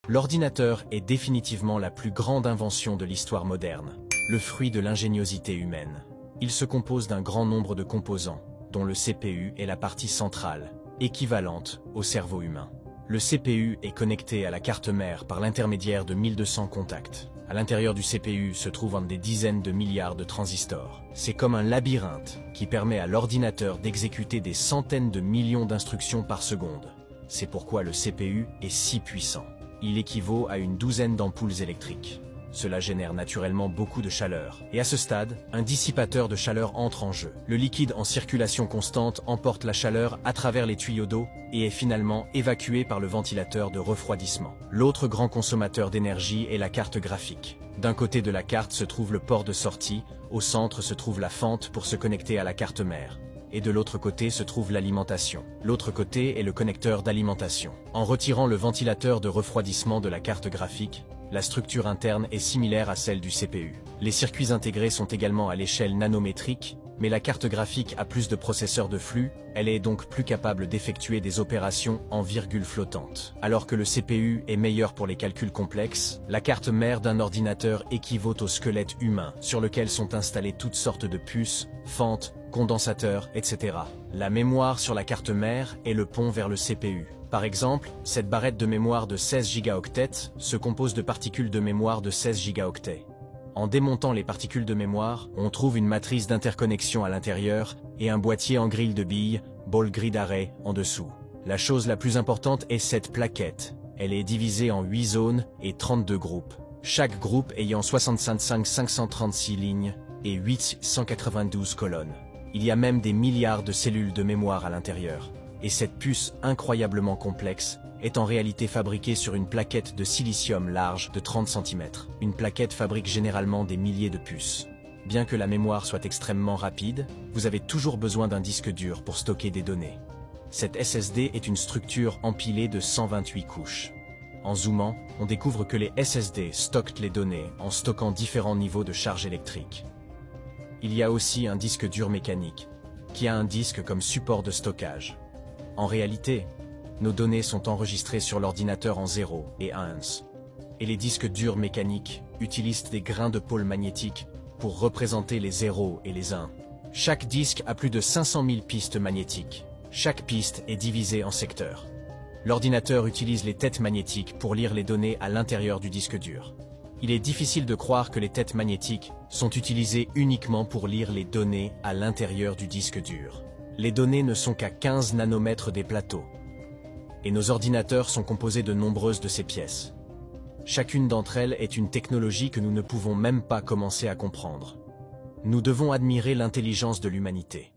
L'ordinateur est définitivement la plus grande invention de l'histoire moderne, le fruit de l'ingéniosité humaine. Il se compose d'un grand nombre de composants, dont le CPU est la partie centrale, équivalente au cerveau humain. Le CPU est connecté à la carte mère par l'intermédiaire de 1200 contacts. À l'intérieur du CPU se trouvent des dizaines de milliards de transistors. C'est comme un labyrinthe qui permet à l'ordinateur d'exécuter des centaines de millions d'instructions par seconde. C'est pourquoi le CPU est si puissant. Il équivaut à une douzaine d'ampoules électriques. Cela génère naturellement beaucoup de chaleur. Et à ce stade, un dissipateur de chaleur entre en jeu. Le liquide en circulation constante emporte la chaleur à travers les tuyaux d'eau et est finalement évacué par le ventilateur de refroidissement. L'autre grand consommateur d'énergie est la carte graphique. D'un côté de la carte se trouve le port de sortie, au centre se trouve la fente pour se connecter à la carte mère. Et de l'autre côté se trouve l'alimentation. L'autre côté est le connecteur d'alimentation. En retirant le ventilateur de refroidissement de la carte graphique, la structure interne est similaire à celle du CPU. Les circuits intégrés sont également à l'échelle nanométrique, mais la carte graphique a plus de processeurs de flux, elle est donc plus capable d'effectuer des opérations en virgule flottante. Alors que le CPU est meilleur pour les calculs complexes, la carte mère d'un ordinateur équivaut au squelette humain, sur lequel sont installées toutes sortes de puces, fentes, condensateurs, etc. La mémoire sur la carte mère est le pont vers le CPU. Par exemple, cette barrette de mémoire de 16 gigaoctets se compose de particules de mémoire de 16 gigaoctets. En démontant les particules de mémoire, on trouve une matrice d'interconnexion à l'intérieur et un boîtier en grille de billes, ball grid array, en dessous. La chose la plus importante est cette plaquette. Elle est divisée en 8 zones et 32 groupes. Chaque groupe ayant 65 536 lignes et 892 colonnes. Il y a même des milliards de cellules de mémoire à l'intérieur. Et cette puce incroyablement complexe est en réalité fabriquée sur une plaquette de silicium large de 30 cm. Une plaquette fabrique généralement des milliers de puces. Bien que la mémoire soit extrêmement rapide, vous avez toujours besoin d'un disque dur pour stocker des données. Cette SSD est une structure empilée de 128 couches. En zoomant, on découvre que les SSD stockent les données en stockant différents niveaux de charge électrique. Il y a aussi un disque dur mécanique, qui a un disque comme support de stockage. En réalité, nos données sont enregistrées sur l'ordinateur en 0 et 1. Et les disques durs mécaniques utilisent des grains de pôle magnétiques pour représenter les 0 et les 1. Chaque disque a plus de 500 000 pistes magnétiques. Chaque piste est divisée en secteurs. L'ordinateur utilise les têtes magnétiques pour lire les données à l'intérieur du disque dur. Il est difficile de croire que les têtes magnétiques sont utilisées uniquement pour lire les données à l'intérieur du disque dur. Les données ne sont qu'à 15 nanomètres des plateaux. Et nos ordinateurs sont composés de nombreuses de ces pièces. Chacune d'entre elles est une technologie que nous ne pouvons même pas commencer à comprendre. Nous devons admirer l'intelligence de l'humanité.